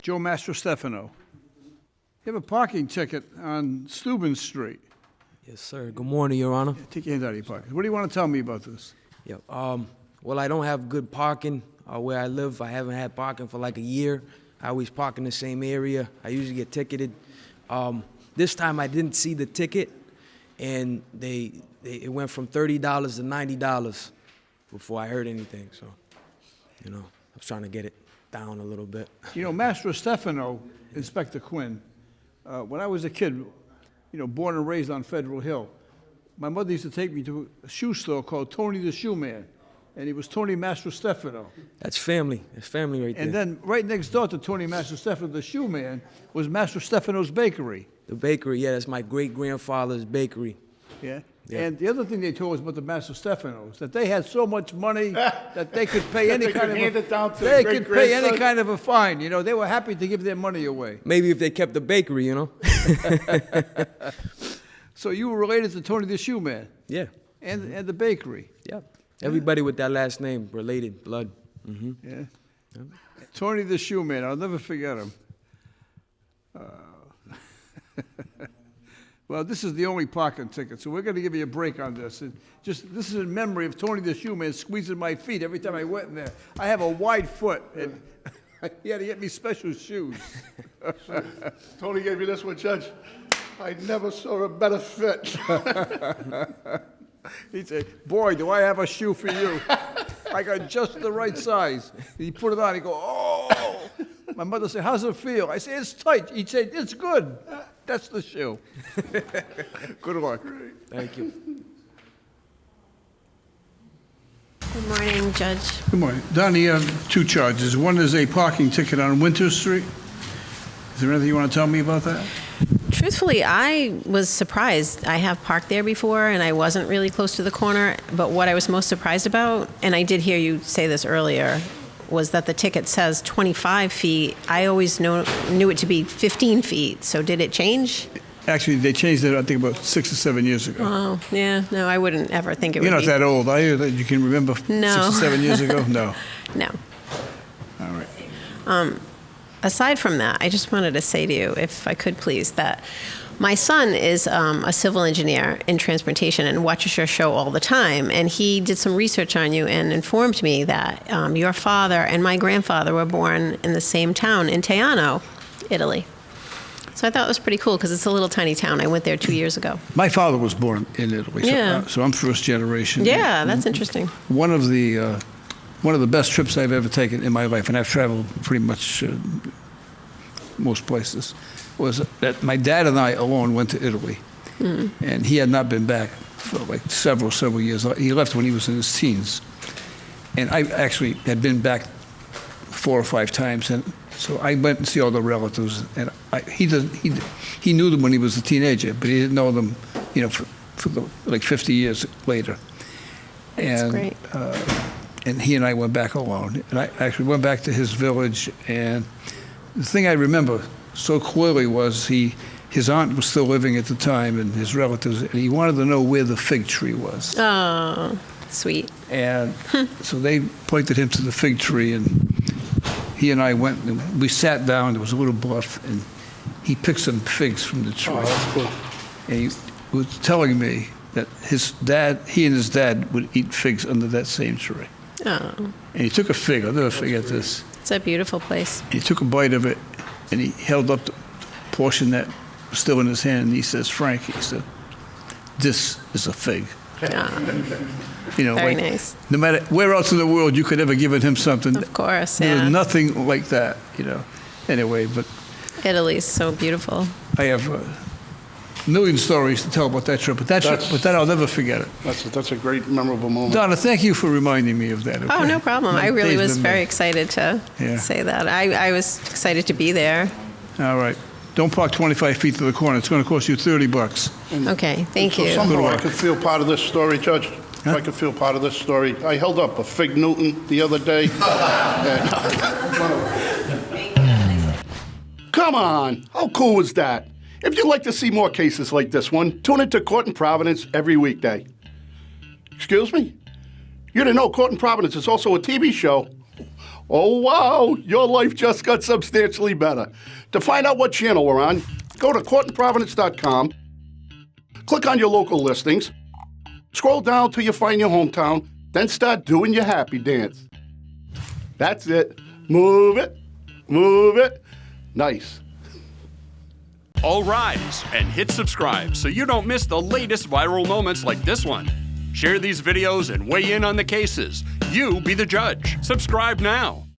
Joe Mastrostefano. You have a parking ticket on Steuben Street. Yes, sir. Good morning, Your Honor. Take your hands out of your pockets. What do you want to tell me about this? Yeah. Well, I don't have good parking where I live. I haven't had parking for like a year. I always park in the same area. I usually get ticketed. This time I didn't see the ticket, and it went from $30 to $90 before I heard anything. So, I was trying to get it down a little bit. Mastrostefano, Inspector Quinn, when I was a kid, born and raised on Federal Hill, my mother used to take me to a shoe store called Tony the Shoe Man, and he was Tony Mastrostefano. That's family. That's family right there. And then right next door to Tony Mastrostefano, the shoe man, was Mastrostefano's Bakery. The bakery, yeah, that's my great-grandfather's bakery. Yeah? Yeah. And the other thing they told us about the Mastrostefanos, that they had so much money that they could pay any kind of they could pay any kind of a fine. They were happy to give their money away. Maybe if they kept the bakery, So you were related to Tony the Shoe Man? Yeah. And the bakery? Yeah. Everybody with that last name, related, blood. Mm-hmm. Yeah. Tony the Shoe Man, I'll never forget him. Well, this is the only parking ticket, so we're going to give you a break on this. This is in memory of Tony the Shoe Man squeezing my feet every time I went in there. I have a wide foot, and he had to get me special shoes. Tony gave you this one, Judge. I never saw a better fit. He'd say, boy, do I have a shoe for you. I got just the right size. He put it on, he'd go, oh. My mother said, how's it feel? I said, it's tight. He'd say, it's good. That's the shoe. Good luck. Thank you. Good morning, Judge. Good morning. Donnie, you have two charges. One is a parking ticket on Winter Street. Is there anything you want to tell me about that? Truthfully, I was surprised. I have parked there before, and I wasn't really close to the corner. But what I was most surprised about, and I did hear you say this earlier, was that the ticket says 25 feet. I always knew it to be 15 feet. So did it change? Actually, they changed it, I think, about 6 or 7 years ago. Oh, yeah. No, I wouldn't ever think it would be. You're not that old, are you? That you can remember 6 or 7 years ago? No. No. All right. Aside from that, I just wanted to say to you, if I could please, that my son is a civil engineer in transportation and watches your show all the time. And he did some research on you and informed me that your father and my grandfather were born in the same town in Teano, Italy. So I thought it was pretty cool because it's a little tiny town. I went there 2 years ago. My father was born in Italy, so I'm first generation. Yeah, that's interesting. One of the best trips I've ever taken in my life, and I've traveled pretty much most places, was that my dad and I alone went to Italy. And he had not been back for like several years. He left when he was in his teens. And I actually had been back 4 or 5 times, and so I went and see all the relatives. And he knew them when he was a teenager, but he didn't know them, for like 50 years later. That's great. And he and I went back alone. And I actually went back to his village, and the thing I remember so clearly was his aunt was still living at the time, and his relatives, and he wanted to know where the fig tree was. Oh, sweet. And so they pointed him to the fig tree, and he and I went, and we sat down. There was a little bluff, and he picked some figs from the tree. Oh, that's cool. And he was telling me that he and his dad would eat figs under that same tree. Oh. And he took a fig. I'll never forget this. It's a beautiful place. He took a bite of it, and he held up the portion that was still in his hand, and he says, Frank, he said, this is a fig. Very nice. No matter where else in the world you could ever given him something. Of course, there yeah. was nothing like that, Anyway, but Italy's so beautiful. I have a million stories to tell about that trip, but that I'll never forget it. That's a great, memorable moment. Donna, thank you for reminding me of that. Okay? Oh, no problem. I really Days was been very made. excited to say that. I was excited to be there. All right. Don't park 25 feet to the corner. It's going to cost you $30. Okay, thank you. Somehow I could feel part of this story, Judge. If I could feel part of this story. I held up a fig Newton the other day. Come on, how cool was that? If you'd like to see more cases like this one, tune into Court in Providence every weekday. Excuse me? You didn't know Court in Providence is also a TV show? Oh, wow, your life just got substantially better. To find out what channel we're on, go to courtandprovidence.com, click on your local listings, scroll down till you find your hometown, then start doing your happy dance. That's it. Move it. Move it. Nice. All rise and hit subscribe so you don't miss the latest viral moments like this one. Share these videos and weigh in on the cases. You be the judge. Subscribe now.